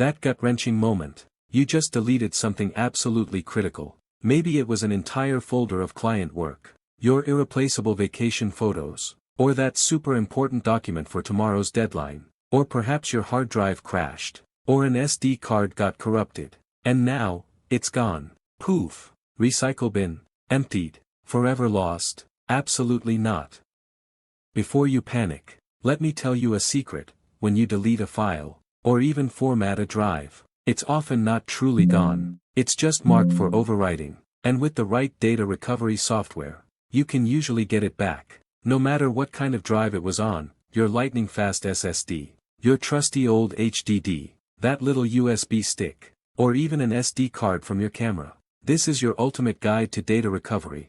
That gut-wrenching moment. You just deleted something absolutely critical. Maybe it was an entire folder of client work, your irreplaceable vacation photos, or that super important document for tomorrow's deadline, or perhaps your hard drive crashed, or an SD card got corrupted. And now, it's gone. Poof. Recycle bin. Emptied. Forever lost? Absolutely not. Before you panic, let me tell you a secret: when you delete a file, or even format a drive, it's often not truly gone, it's just marked for overwriting, and with the right data recovery software, you can usually get it back, no matter what kind of drive it was on, your lightning-fast SSD, your trusty old HDD, that little USB stick, or even an SD card from your camera. This is your ultimate guide to data recovery.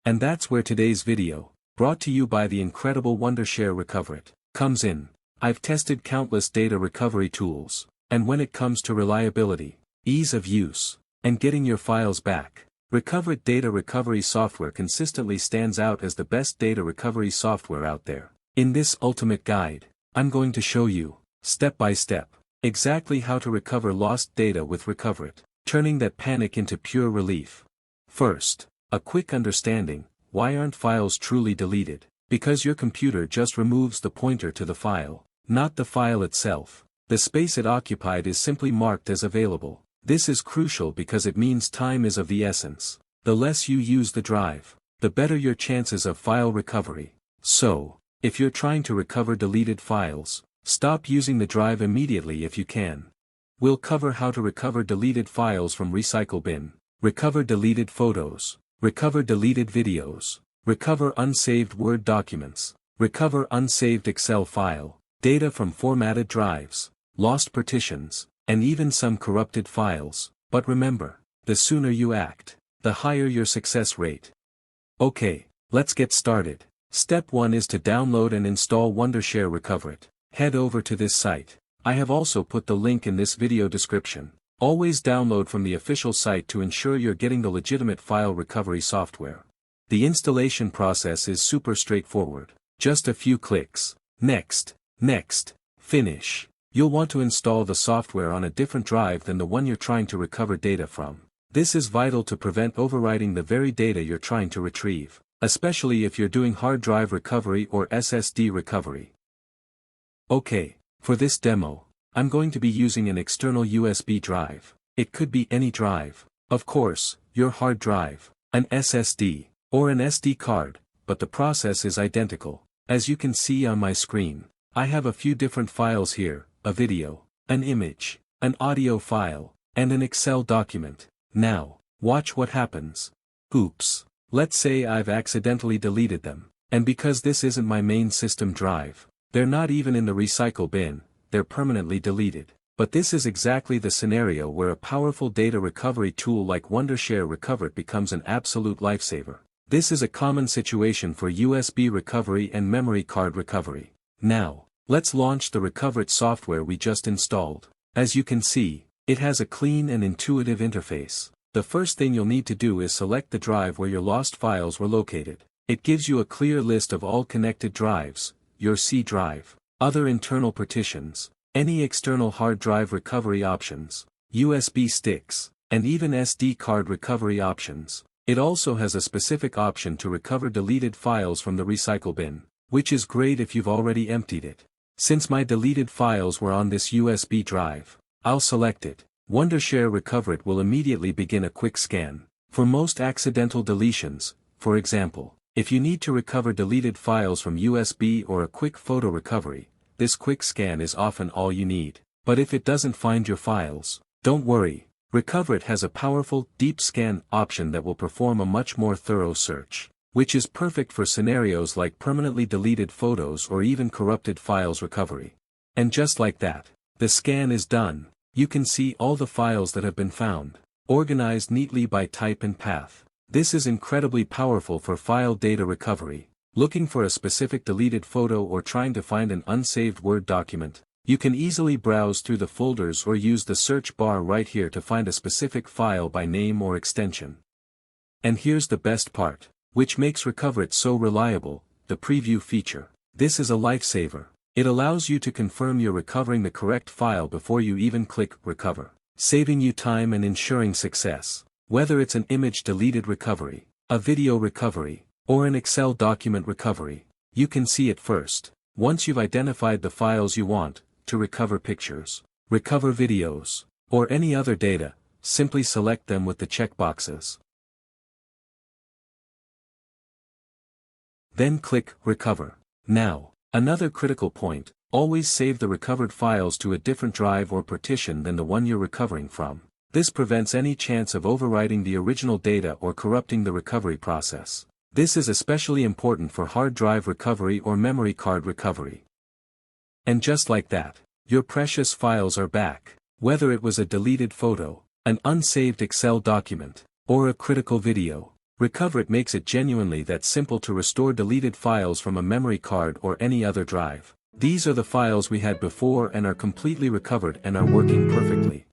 And that's where today's video, brought to you by the incredible Wondershare Recoverit, comes in. I've tested countless data recovery tools, and when it comes to reliability, ease of use, and getting your files back, Recoverit data recovery software consistently stands out as the best data recovery software out there. In this ultimate guide, I'm going to show you, step by step, exactly how to recover lost data with Recoverit, turning that panic into pure relief. First, a quick understanding: why aren't files truly deleted? Because your computer just removes the pointer to the file, not the file itself. The space it occupied is simply marked as available. This is crucial because it means time is of the essence. The less you use the drive, the better your chances of file recovery. So, if you're trying to recover deleted files, stop using the drive immediately if you can. We'll cover how to recover deleted files from recycle bin, recover deleted photos, recover deleted videos, recover unsaved Word documents, recover unsaved Excel file, data from formatted drives, lost partitions, and even some corrupted files. But remember, the sooner you act, the higher your success rate. Okay, let's get started. Step 1 is to download and install Wondershare Recoverit. Head over to this site. I have also put the link in this video description. Always download from the official site to ensure you're getting the legitimate file recovery software. The installation process is super straightforward. Just a few clicks. Next, finish. You'll want to install the software on a different drive than the one you're trying to recover data from. This is vital to prevent overwriting the very data you're trying to retrieve, especially if you're doing hard drive recovery or SSD recovery. Okay, for this demo, I'm going to be using an external USB drive. It could be any drive, of course, your hard drive, an SSD, or an SD card, but the process is identical. As you can see on my screen, I have a few different files here: a video, an image, an audio file, and an Excel document. Now, watch what happens. Oops. Let's say I've accidentally deleted them, and because this isn't my main system drive, they're not even in the recycle bin, they're permanently deleted. But this is exactly the scenario where a powerful data recovery tool like Wondershare Recoverit becomes an absolute lifesaver. This is a common situation for USB recovery and memory card recovery. Now, let's launch the Recoverit software we just installed. As you can see, it has a clean and intuitive interface. The first thing you'll need to do is select the drive where your lost files were located. It gives you a clear list of all connected drives: your C drive, other internal partitions, any external hard drive recovery options, USB sticks, and even SD card recovery options. It also has a specific option to recover deleted files from the recycle bin, which is great if you've already emptied it. Since my deleted files were on this USB drive, I'll select it. Wondershare Recoverit will immediately begin a quick scan. For most accidental deletions, for example, if you need to recover deleted files from USB or a quick photo recovery, this quick scan is often all you need. But if it doesn't find your files, don't worry. Recoverit has a powerful deep scan option that will perform a much more thorough search, which is perfect for scenarios like permanently deleted photos or even corrupted files recovery. And just like that, the scan is done. You can see all the files that have been found, organized neatly by type and path. This is incredibly powerful for file data recovery. Looking for a specific deleted photo or trying to find an unsaved Word document, you can easily browse through the folders or use the search bar right here to find a specific file by name or extension. And here's the best part, which makes Recoverit so reliable: the preview feature. This is a lifesaver. It allows you to confirm you're recovering the correct file before you even click Recover, saving you time and ensuring success. Whether it's an image deleted recovery, a video recovery, or an Excel document recovery, you can see it first. Once you've identified the files you want to recover, pictures, recover videos, or any other data, simply select them with the checkboxes. Then click Recover. Now, another critical point, always save the recovered files to a different drive or partition than the one you're recovering from. This prevents any chance of overwriting the original data or corrupting the recovery process. This is especially important for hard drive recovery or memory card recovery. And just like that, your precious files are back. Whether it was a deleted photo, an unsaved Excel document, or a critical video, Recoverit makes it genuinely that simple to restore deleted files from a memory card or any other drive. These are the files we had before and are completely recovered and are working perfectly.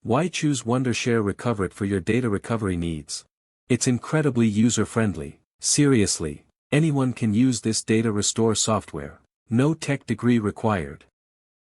Why choose Wondershare Recoverit for your data recovery needs? It's incredibly user-friendly. Seriously, anyone can use this data restore software. No tech degree required.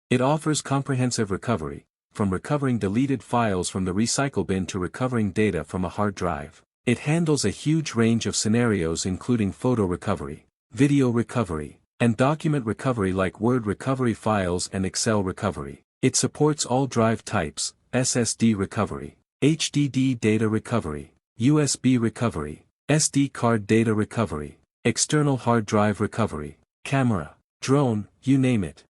It offers comprehensive recovery, from recovering deleted files from the recycle bin to recovering data from a hard drive. It handles a huge range of scenarios including photo recovery, video recovery, and document recovery like Word recovery files and Excel recovery. It supports all drive types, SSD recovery, HDD data recovery, USB recovery, SD card data recovery, external hard drive recovery, camera, drone, you name it.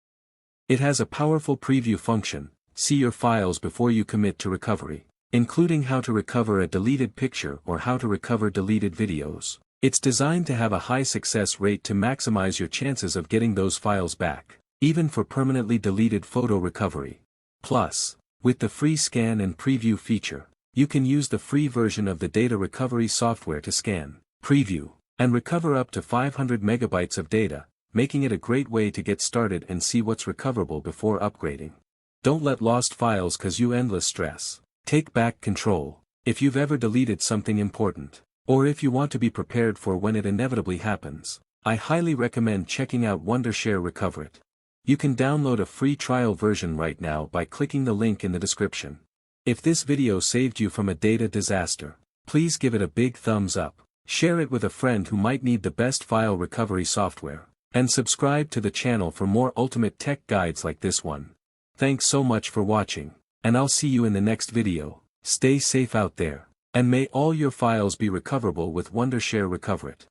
It has a powerful preview function, see your files before you commit to recovery, including how to recover a deleted picture or how to recover deleted videos. It's designed to have a high success rate to maximize your chances of getting those files back, even for permanently deleted photo recovery. Plus, with the free scan and preview feature, you can use the free version of the data recovery software to scan, preview, and recover up to 500 megabytes of data, making it a great way to get started and see what's recoverable before upgrading. Don't let lost files cause you endless stress. Take back control. If you've ever deleted something important, or if you want to be prepared for when it inevitably happens, I highly recommend checking out Wondershare Recoverit. You can download a free trial version right now by clicking the link in the description. If this video saved you from a data disaster, please give it a big thumbs up, share it with a friend who might need the best file recovery software, and subscribe to the channel for more ultimate tech guides like this one. Thanks so much for watching, and I'll see you in the next video. Stay safe out there, and may all your files be recoverable with Wondershare Recoverit.